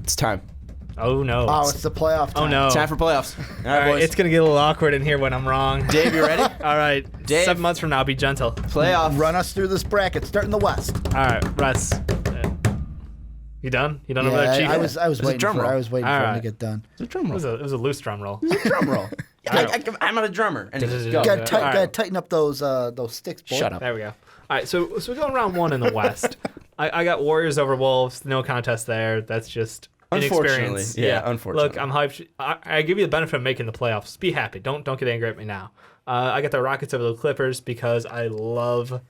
It's time. Oh, no. Oh, it's the playoff time. Oh, no. Time for playoffs. All right, boys. It's going to get a little awkward in here when I'm wrong. Dave, you ready? All right. Dave. 7 months from now, be gentle. Playoff. Run us through this bracket. Start in the West. All right, Russ. You done? You done over there, Chief? I was waiting drum for roll. for him to right. get done. It's a drum It roll. was a loose drum roll. Drum roll. I'm not a drummer. Anyways, go. Gotta, All tight, right. gotta tighten up those sticks, boy. Shut up. There we go. All right, so we're going round 1 in the West. I got Warriors over Wolves. No contest there. That's just Unfortunately. inexperience. Yeah, unfortunately. Look, I'm hyped. I give you the benefit of making the playoffs. Be happy. Don't get angry at me now. I got the Rockets over the Clippers because I love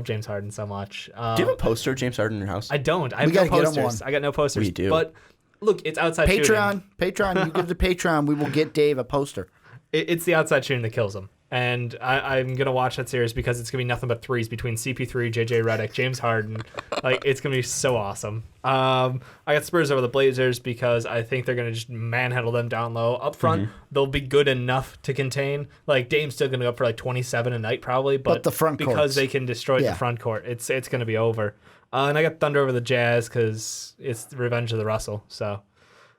James Harden so much. Do you have a poster of James Harden in your house? I don't. I have We no gotta get him posters. one. I got no posters. We do. But look, it's outside shooting. Patreon. You give the Patreon, we will get Dave a poster. It's the outside shooting that kills him. And I'm going to watch that series because it's going to be nothing but threes between CP3, JJ Redick, James Harden. It's going to be so awesome. I got Spurs over the Blazers because I think they're going to just manhandle them down low. Up front, they'll be good enough to contain. Dame's still going to go up for 27 a night probably. But the front because courts. they can destroy the front court, it's going to be over. And I got Thunder over the Jazz because it's the revenge of the Russell. So,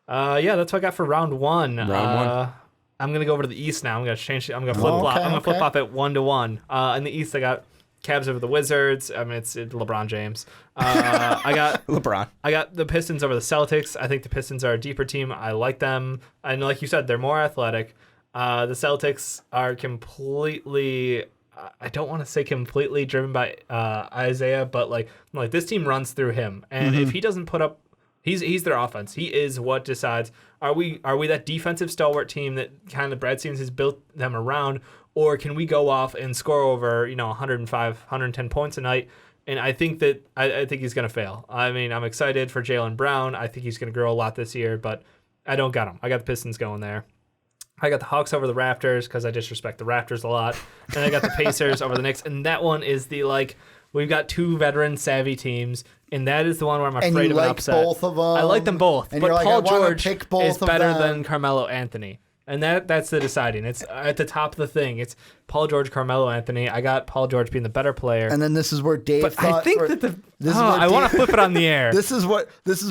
that's what I got for round 1. Round 1. I'm gonna go over to the East now. I'm gonna change. I'm gonna flip flop. I'm gonna flip flop it 1-1. In the East, I got Cavs over the Wizards. I mean, it's LeBron James. I got LeBron. I got the Pistons over the Celtics. I think the Pistons are a deeper team. I like them, and like you said, they're more athletic. The Celtics are completely. I don't want to say completely driven by Isaiah, but like this team runs through him, and if he doesn't put up. He's their offense. He is what decides. Are we that defensive stalwart team that kind of Brad Stevens has built them around, or can we go off and score over 105, 110 points a night? And I think that I think he's gonna fail. I mean, I'm excited for Jaylen Brown. I think he's gonna grow a lot this year, but I don't got him. I got the Pistons going there. I got the Hawks over the Raptors because I disrespect the Raptors a lot, and I got the Pacers over the Knicks. And that one is the we've got 2 veteran savvy teams, and that is the one where I'm afraid of an upset. And you like both of them. I like them both, and but you're like, Paul I wanna George pick both is of better them. than Carmelo Anthony. And that's the deciding. It's at the top of the thing. It's Paul George, Carmelo Anthony. I got Paul George being the better player. And then this is where Dave but thought... I think I want to flip it on the air. This is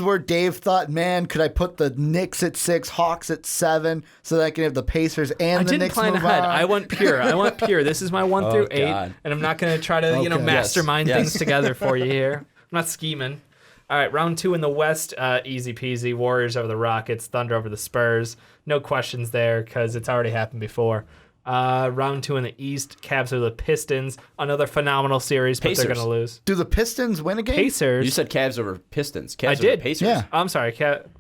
where Dave thought, man, could I put the Knicks at 6, Hawks at 7, so that I can have the Pacers and the Knicks plan move ahead. on? I went pure. This is my 1 through 8, God. and I'm not going to try to mastermind Yes. things together for you here. I'm not scheming. All right, round 2 in the West, easy peasy. Warriors over the Rockets, Thunder over the Spurs. No questions there because it's already happened before. Round 2 in the East, Cavs over the Pistons. Another phenomenal series, but Pacers. they're going to lose. Do the Pistons win a game? Pacers. You said Cavs over Pistons. Cavs I over did. Pacers. Yeah. I'm sorry.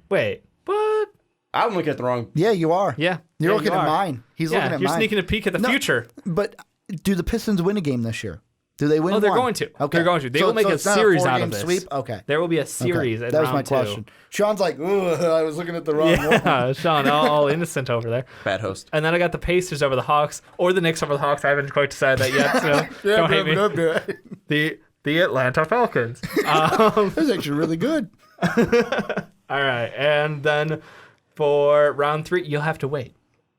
Wait, what? I'm looking at the wrong. Yeah, you are. Yeah. You're Yeah, looking you at are. mine. He's looking at you're mine. sneaking a peek at the No, future. But do the Pistons win a game this year? Do they win? Oh, they're one? going to. Okay. They're going to. They will make a it's not series out four-game of this. Sweep? Okay. There will be a series Okay. at That was round my 2. question. Sean's like, ooh, I was looking at the wrong one. Yeah, Sean, all innocent over there. Bad host. And then I got the Pacers over the Hawks, or the Knicks over the Hawks. I haven't quite decided that yet, so don't hate me. The Atlanta Falcons. That's actually really good. All right, and then for round 3, you'll have to wait.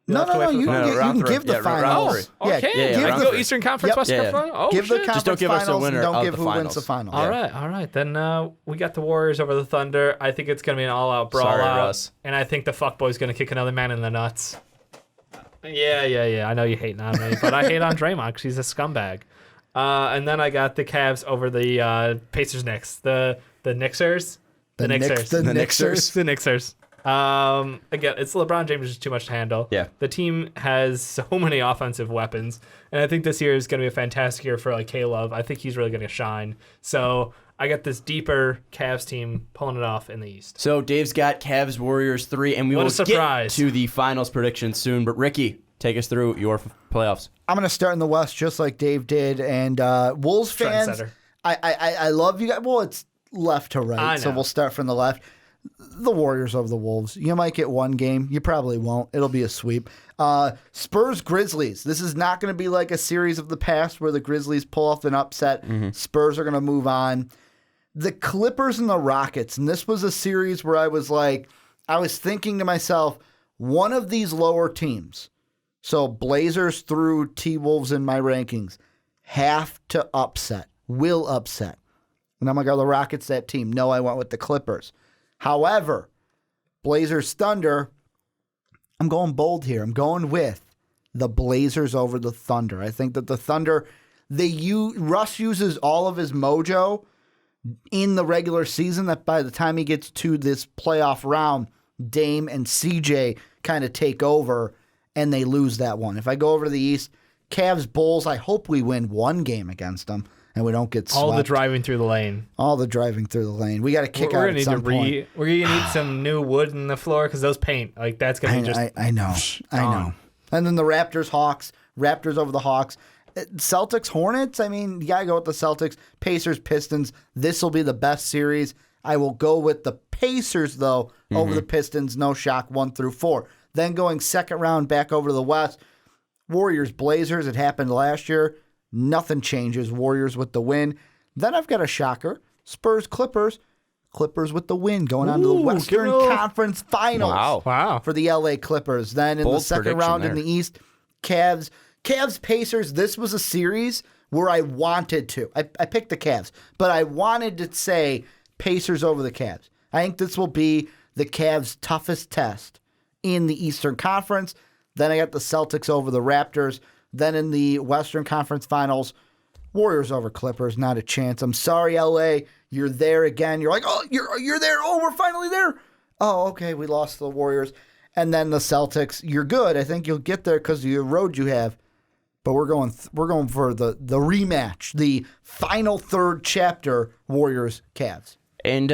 No, you No, can round three. give the Yeah, round finals. three. Okay, yeah, I round can go three. Eastern Conference, Yep. Western Yeah. Conference. Oh, Give the shit. conference don't give us the finals winner and don't of give the who wins finals. the finals. All right. Then we got the Warriors over the Thunder. I think it's going to be an all-out brawl Sorry, out. Russ. And I think the fuckboy's going to kick another man in the nuts. Yeah. I know you hating on me, but I hate on Draymond because he's a scumbag. And then I got the Cavs over the Pacers Knicks. The Knicksers? The Knicksers. The Knicksers. Again, it's LeBron James is too much to handle. Yeah. The team has so many offensive weapons, and I think this year is going to be a fantastic year for K-Love. I think he's really going to shine. So I got this deeper Cavs team pulling it off in the East. So Dave's got Cavs Warriors 3, and we What a will surprise. get to the finals prediction soon. But Ricky, take us through your playoffs. I'm going to start in the West just like Dave did. And Wolves fans, Trendsetter. I love you guys. Well, it's left to I right, so know. we'll start from the left. The Warriors over the Wolves. You might get one game. You probably won't. It'll be a sweep. Spurs Grizzlies. This is not going to be like a series of the past where the Grizzlies pull off an upset. Spurs are going to move on. The Clippers and the Rockets. And this was a series where I was thinking to myself, one of these lower teams, so Blazers through T-Wolves in my rankings, have to upset, will upset. And I'm like, are the Rockets that team? No, I went with the Clippers. However, Blazers Thunder. I'm going bold here. I'm going with the Blazers over the Thunder. I think that the Thunder, Russ uses all of his mojo in the regular season, that by the time he gets to this playoff round, Dame and CJ kind of take over and they lose that one. If I go over to the East, Cavs, Bulls, I hope we win one game against them and we don't get swept. All the driving through the lane. All the driving through the lane. We got to kick out at some point. We're going to need some new wood in the floor because those paint, like that's going to be just I know. And then the Raptors, Hawks. Raptors over the Hawks. Celtics, Hornets. I mean, you got to go with the Celtics. Pacers, Pistons. This will be the best series. I will go with the Pacers, though, over the Pistons. No shock, 1-4. Then going second round back over to the West. Warriors, Blazers. It happened last year. Nothing changes. Warriors with the win. Then I've got a shocker. Spurs, Clippers. Clippers with the win going on to the Western Conference Finals. Wow. For the LA Clippers. Then in the second round in the East, Cavs, Pacers. This was a series where I wanted to. I picked the Cavs, but I wanted to say Pacers over the Cavs. I think this will be the Cavs' toughest test in the Eastern Conference. Then I got the Celtics over the Raptors. Then in the Western Conference Finals, Warriors over Clippers. Not a chance. I'm sorry, LA. You're there again. You're like, oh, you're there. Oh, we're finally there. Oh, okay. We lost to the Warriors. And then the Celtics. You're good. I think you'll get there because of the road you have. But we're going for the rematch, the final third chapter, Warriors Cavs. And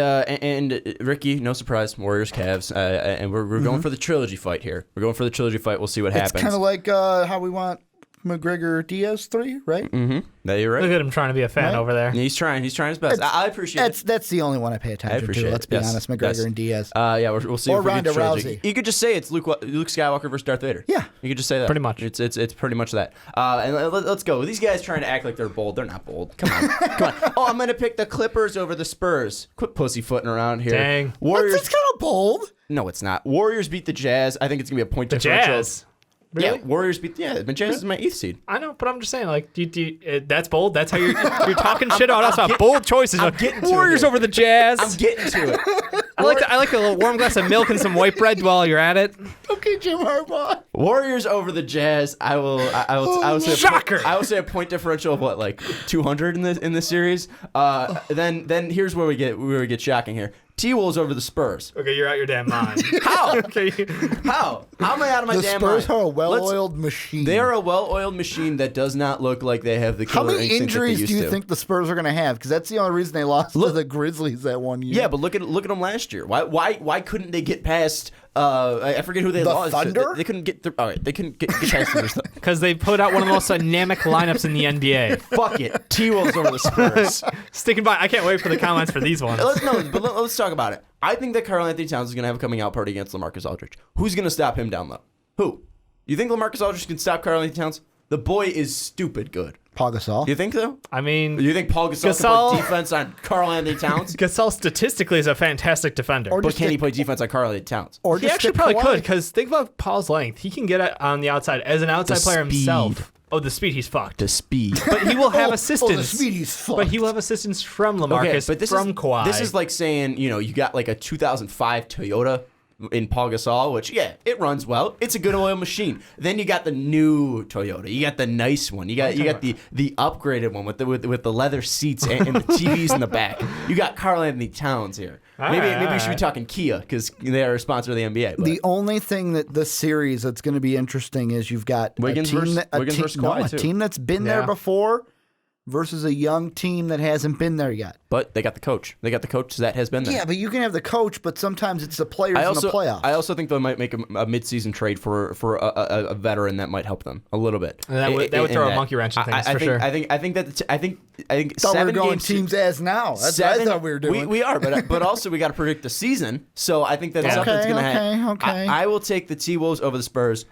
Ricky, no surprise, Warriors Cavs, and we're going for the trilogy fight here. We're going for the trilogy fight. We'll see what happens. It's kind of like how we want McGregor Diaz 3, right? Mm-hmm. No, you're right. Look at him trying to be a fan over there. He's trying his best. I appreciate it. That's the only one I pay attention to. Let's be honest, McGregor and Diaz. Yeah, we'll see. Or if we Ronda get trilogy. Rousey. You could just say it's Luke Skywalker versus Darth Vader. Yeah, you could just say that. Pretty much. It's pretty much that. And let's go. These guys trying to act like they're bold. They're not bold. Come on. Oh, I'm gonna pick the Clippers over the Spurs. Quit pussyfooting around here. Dang. Warriors. That's kind of bold. No, it's not. Warriors beat the Jazz. I think it's gonna be a point The differential. Jazz. Really? Yeah, Warriors beat. Yeah, the Jazz is my 8th seed. I know, but I'm just saying, like, that's bold. That's how you're talking shit about us about bold choices. I'm getting to Warriors it. over the Jazz. I'm getting to it. I like a little warm glass of milk and some white bread while you're at it. Okay, Jim Harbaugh. Warriors over the Jazz. I will say Shocker. I will say a point differential of what, like 200 in this series. Then here's where we get shocking here. T-Wolves over the Spurs. Okay, you're out your damn mind. How? Okay. How am I out of my damn mind? The Spurs are a well-oiled machine. They are a well-oiled machine that does not look like they have the How killer many instinct that they injuries used do you to. think the Spurs are going to have? Because that's the only reason they lost to the Grizzlies that one year. Yeah, but look at them last year. Why couldn't they get past? I forget who they The lost. Thunder? They couldn't get. All right, they couldn't get past them. Because they put out one of the most dynamic lineups in the NBA. Fuck it, T-Wolves over the Spurs. Sticking by. I can't wait for the comments for these ones. Let's talk about it. I think that Karl Anthony Towns is going to have a coming out party against LaMarcus Aldridge. Who's going to stop him down low? Who? You think LaMarcus Aldridge can stop Karl Anthony Towns? The boy is stupid good. Paul Gasol. You think so? I mean, You think Paul Gasol can play defense on Karl Anthony Towns? Gasol statistically is a fantastic defender. Or But just can he play defense on Karl Anthony Towns? Or he just actually stick probably Kawhi. could, because think about Paul's length. He can get it on the outside as an outside player speed. himself. Oh, the speed, he's fucked. The speed. But he will have the assistance. Speedy's fucked. But he will have assistance from LaMarcus, from Kawhi. This is like saying, you got like a 2005 Toyota in Paul Gasol, which, yeah, it runs well. It's a good oil machine. Then you got the new Toyota. You got the nice one. You got the upgraded one with the leather seats and the TVs in the back. You got Karl Anthony Towns here. Maybe we should be talking Kia because they are a sponsor of the NBA. But. The only thing that this series that's going to be interesting is you've got Wiggins versus Kawhi, too. team that's been there before versus a young team that hasn't been there yet. But they got the coach. They got the coach that has been there. Yeah, but you can have the coach, but sometimes it's the players in the playoffs. I also think they might make a mid-season trade for a veteran that might help them a little bit. And that would throw a monkey wrench in things for sure. I think thought we were going games, teams as now. That's what I thought we were doing. We are, but also we got to predict the season. So I think that's something that's going to happen. Okay. I will take the T-Wolves over the Spurs.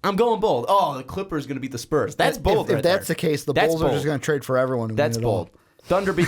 I'm going bold. Oh, the Clippers going to beat the Spurs. That's bold. If that's the case, the Bulls are just going to trade for everyone. That's bold. Thunder beat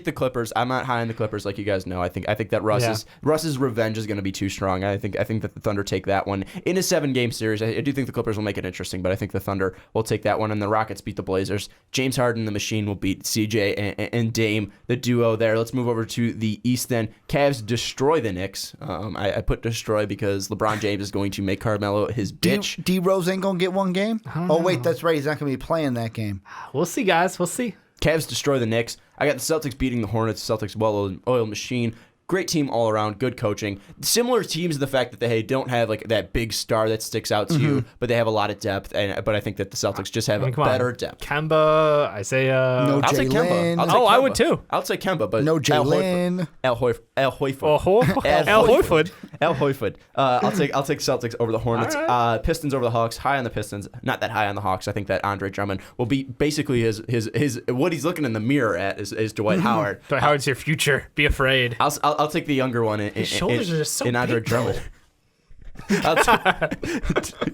the Clippers. I'm not high on the Clippers, like you guys know. I think that Russ's revenge is going to be too strong. I think that the Thunder take that one in a 7-game series. I do think the Clippers will make it interesting, but I think the Thunder will take that one, and the Rockets beat the Blazers. James Harden, the Machine, will beat CJ and Dame, the duo there. Let's move over to the East then. Cavs destroy the Knicks. I put destroy because LeBron James is going to make Carmelo his bitch. D Rose ain't gonna get one game. Oh wait, that's right. He's not gonna be playing that game. We'll see, guys. We'll see. Cavs destroy the Knicks. I got the Celtics beating the Hornets. Celtics well-oiled machine. Great team all around. Good coaching. Similar teams in the fact that they don't have like that big star that sticks out to you, but they have a lot of depth. But I think that the Celtics just have better depth. Kemba, Isaiah. No I'll take Kemba. Jalen. Kemba. I would too. I'll take Kemba, but No Jalen. El Hoyford. El Horford. El Hoyford. I'll take Celtics over the Hornets. Right. Pistons over the Hawks. High on the Pistons. Not that high on the Hawks. I think that Andre Drummond will be basically his what he's looking in the mirror at is Dwight Howard. Dwight Howard's your future. Be afraid. I'll take the younger one. His shoulders are just so in Andre big, Drummond.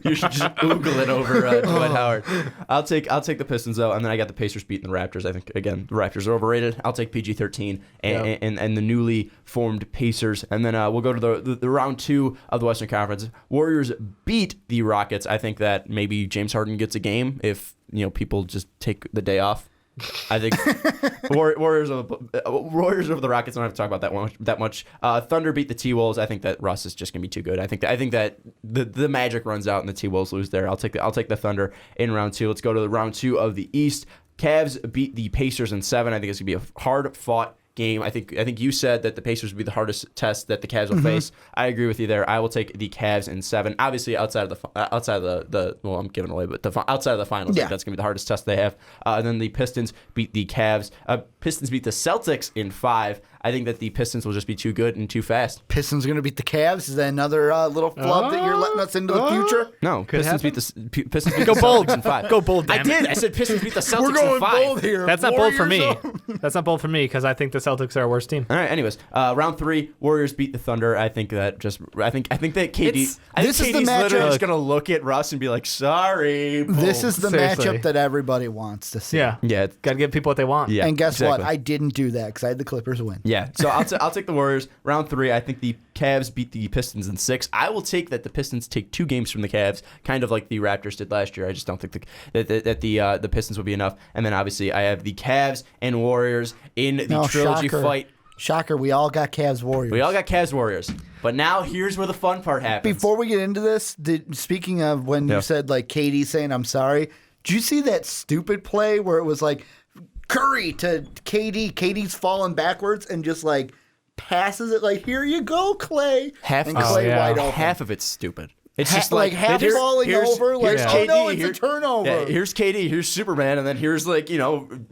You should just Google it over Dwight Howard. I'll take the Pistons though, and then I got the Pacers beating the Raptors. I think again the Raptors are overrated. I'll take PG-13 and the newly formed Pacers, and then we'll go to the round 2 of the Western Conference. Warriors beat the Rockets. I think that maybe James Harden gets a game if people just take the day off. I think Warriors over the Rockets. I don't have to talk about that much. Thunder beat the T-Wolves. I think that Russ is just gonna be too good. I think that the magic runs out and the T-Wolves lose there. I'll take the Thunder in round 2. Let's go to the round 2 of the East. Cavs beat the Pacers in 7. I think it's gonna be a hard fought game. I think you said that the Pacers would be the hardest test that the Cavs will face. I agree with you there. I will take the Cavs in 7. Obviously, outside of the well, I'm giving away, but outside of the finals, I think that's gonna be the hardest test they have. And then the Pistons beat the Cavs. Pistons beat the Celtics in 5. I think that the Pistons will just be too good and too fast. Pistons going to beat the Cavs. Is that another little flub that you're letting us into the future? No, Pistons beat the bold. Celtics in 5. Go bold, I damn did. it. I said Pistons beat the Celtics We're going in 5. bold here. That's not bold for me. Warriors. That's not bold for me because I think the Celtics are a worse team. All right. Anyways, round 3, Warriors beat the Thunder. I think that KD. This is the KD's matchup- literally just gonna look at Russ and be like, "Sorry." This is the Seriously. matchup that everybody wants to see. Yeah. Yeah. Gotta give people what they want. Yeah. And guess what? exactly. I didn't do that because I had the Clippers win. Yeah. So I'll take the Warriors. Round 3, I think the Cavs beat the Pistons in 6. I will take that the Pistons take 2 games from the Cavs, kind of like the Raptors did last year. I just don't think that the Pistons will be enough. And then obviously I have the Cavs and Warriors in the trilogy fight. Shocker, we all got Cavs Warriors. We all got Cavs Warriors. But now here's where the fun part happens. Before we get into this, speaking of when you said like Katie saying I'm sorry, did you see that stupid play where it was like Curry to KD? KD's falling backwards and just like passes it like, here you go, Clay. And Clay wide open. Half of it's stupid. It's just like half falling over, like, oh no, it's a turnover. Yeah, here's KD, here's Superman, and then here's like,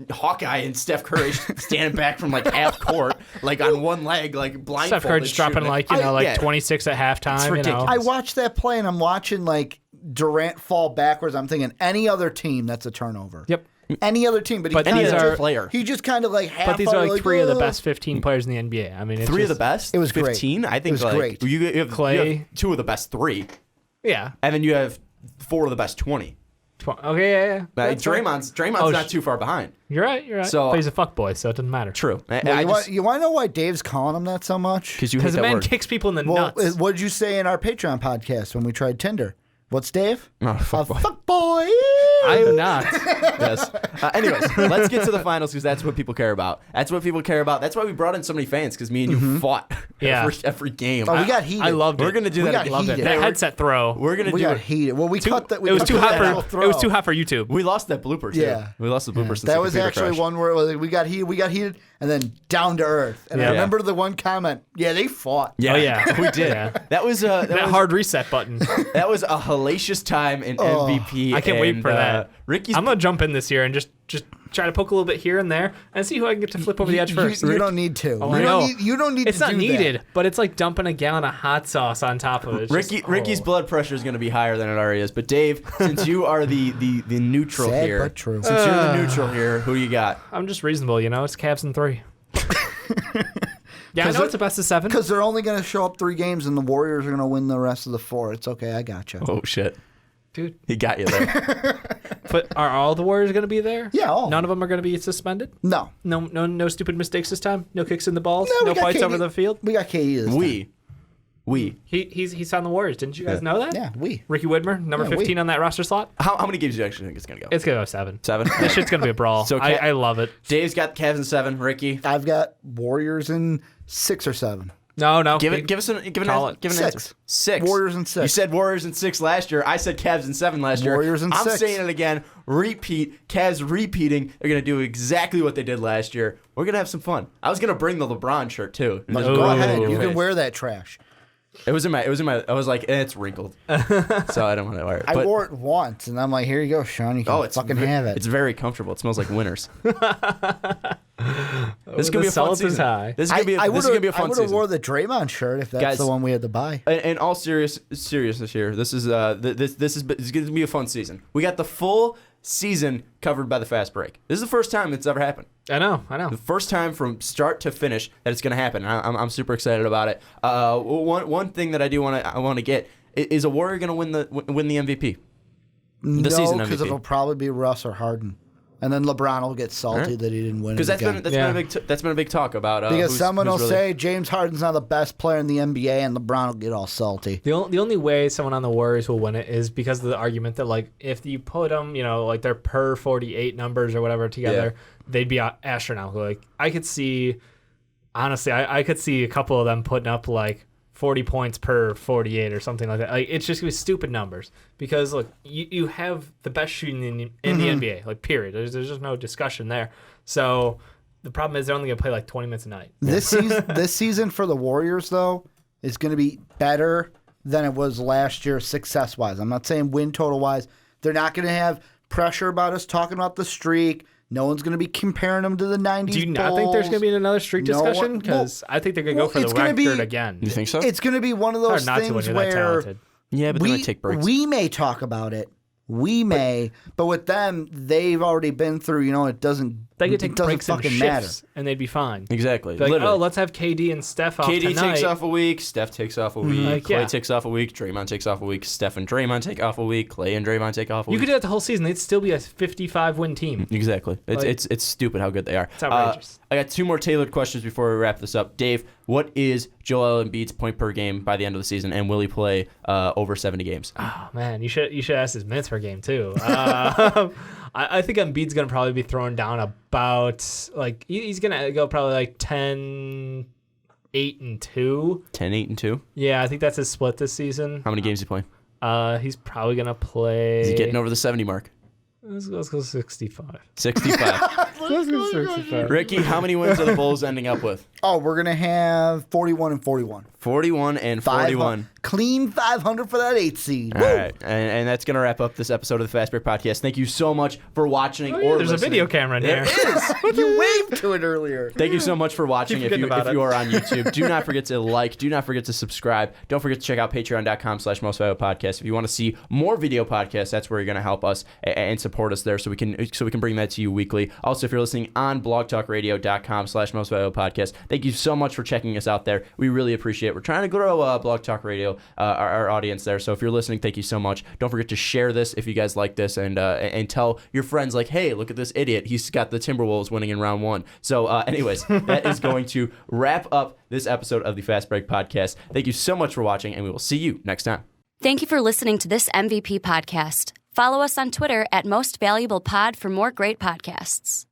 Hawkeye and Steph Curry standing back from like half court, like on one leg, like blindfolded. Steph Curry's dropping like, 26 at halftime. It's ridiculous. I watched that play and I'm watching like Durant fall backwards. I'm thinking any other team, that's a turnover. Yep. Any other team, but any other just, player. He just kind of like half. But these are like 3 of the best 15 players in the NBA. I mean, it's 3 of the best. It was 15. great. I think It was great. You have Clay. you have 2 of the best 3, Yeah. and then you have 4 of the best 20. Okay, yeah. That's right. Draymond's not too far behind. You're right. So- But he's a fuckboy, so it doesn't matter. True. You want to know why Dave's calling him that so much? Because you hate Because the that man word. kicks people in the Well, nuts. what did you say in our Patreon podcast when we tried Tinder? What's Dave? Oh, fuck boy. Fuck boy. I am not. Yes. Anyways, let's get to the finals because that's what people care about. That's why we brought in so many fans because me and you fought Yeah. every game. Oh, we got heated. I loved it. We're gonna do We that. got again. Loved it. heated. That headset throw. We're gonna We do got it. heated. Well, we cut that. It was too hot for. for. It was too hot for YouTube. We lost that blooper too. Yeah. We lost the blooper. Since That the was computer actually crashed. one where it was like, we got heated, and then down to earth. And I Yeah. remember the one comment. Yeah, they fought. Yeah, Oh, yeah. we did. Yeah. That was That hard reset button. that was a hellacious time in MVP. I can't wait for that. Ricky's. I'm gonna jump in this year and just try to poke a little bit here and there and see who I can get to flip over the edge first. You don't need to. I know. You don't need It's to not do needed, that. but it's like dumping a gallon of hot sauce on top of it. It's just- Ricky's blood pressure is going to be higher than it already is. But Dave, since you are the neutral Sad here, but true. since you're the neutral here, who do you got? I'm just reasonable, It's Cavs in 3. Yeah, I know it's a best of 7. Because they're only going to show up 3 games, and the Warriors are going to win the rest of the 4. It's okay. I gotcha. Oh shit. Dude. He got you there. But are all the Warriors going to be there? Yeah, all. None of them are going to be suspended? No. No stupid mistakes this time? No kicks in the balls? No, we No got fights KD. over the field? We got KD this time. He's on the Warriors. Didn't you guys know that? Yeah, we. Ricky Widmer, number 15 on that roster slot? How many games do you actually think it's going to go? It's going to go 7. 7? This shit's going to be a brawl. So I love it. Dave's got Cavs in 7. Ricky? I've got Warriors in 6 or 7. No. Give an answer. 6. Warriors in 6. You said Warriors in 6 last year. I said Cavs in 7 last year. Warriors in I'm 6. saying it again. Repeat. Cavs repeating. They're going to do exactly what they did last year. We're going to have some fun. I was going to bring the LeBron shirt too. And just Go ahead. in You your can face. wear that trash. It was in my. I was like, it's wrinkled, so I don't want to wear it. I But- wore it once, and I'm like, here you go, Sean. You can fucking have it. It's very comfortable. It smells like winters. This is gonna be a fun Salt is season. high. This is gonna be a I fun would have season. wore the Draymond shirt if that's Guys, the one we had to buy. In all seriousness here, this is going to be a fun season. We got the full season covered by the fast break. This is the first time it's ever happened. I know. The first time from start to finish that it's going to happen. I'm super excited about it. One thing that I want to get is a Warrior going to win the MVP? No, season because MVP. it'll probably be Russ or Harden, and then LeBron will get salty that he didn't win. Because Because that's been a big talk about. someone will really... say James Harden's not the best player in the NBA, and LeBron will get all salty. The only way someone on the Warriors will win it is because of the argument that, like, if you put them, like their per 48 numbers or whatever together, they'd be astronomical. Like, I could see, honestly, I could see a couple of them putting up like 40 points per 48 or something like that. Like, it's just gonna be stupid numbers because look, you have the best shooting in the NBA, like, period. There's just no discussion there. So the problem is they're only gonna play like 20 minutes a night. This season for the Warriors though is going to be better than it was last year success wise. I'm not saying win total wise. They're not going to have pressure about us talking about the streak. No one's going to be comparing them to the 90s. Do you not think there's going to be another streak No one- discussion? Because I think they're going to go for it's the gonna record be- again. You think so? It's going to be one of those Hard not to when things you're that where talented. Yeah, but they might take breaks. we may talk about it. We may, but with them, they've already been through. It doesn't. They could it take doesn't breaks and fucking matter. shifts, and they'd be fine. Exactly. Like, Literally. let's have KD and Steph off KD tonight. takes off a week. Steph takes off a week. Like, Clay yeah. takes off a week. Draymond takes off a week. Steph and Draymond take off a week. Clay and Draymond take off a You week. could do that the whole season. They'd still be a 55-win team. Exactly. Like- It's stupid how good they are. It's outrageous. I got 2 more tailored questions before we wrap this up. Dave, what is Joel Embiid's point per game by the end of the season, and will he play over 70 games? Oh man, you should ask his minutes per game too. I think Embiid's gonna probably be throwing down about like he's gonna go probably like 10, 8 and 2. 10, 8, and 2. Yeah, I think that's his split this season. How many games is he playing? He's probably gonna play. Is he getting over the 70 mark? Let's go 65. 65. Let's go 65. Ricky, how many wins are the Bulls ending up with? Oh, we're gonna have 41 and 41. 41 and 41. Clean 500 for that 8th seed. All right, and that's going to wrap up this episode of the Fast Break Podcast. Thank you so much for watching or There's a listening. video camera in here. There is. You waved to it earlier. Thank you so much for watching. Keep If forgetting about you it. are on YouTube, do not forget to like. Do not forget to subscribe. Don't forget to check out patreon.com/mostvaluablepodcast. If you want to see more video podcasts, that's where you're going to help us and support us there, so we can bring that to you weekly. Also, if you're listening on blogtalkradio.com/mostvaluablepodcast, thank you so much for checking us out there. We really appreciate it. We're trying to grow Blog Talk Radio, our audience there. So if you're listening, thank you so much. Don't forget to share this if you guys like this, and tell your friends, like, hey, look at this idiot. He's got the Timberwolves winning in round 1. So anyways, that is going to wrap up this episode of the Fast Break Podcast. Thank you so much for watching, and we will see you next time. Thank you for listening to this MVP podcast. Follow us on Twitter @MostValuablePod for more great podcasts.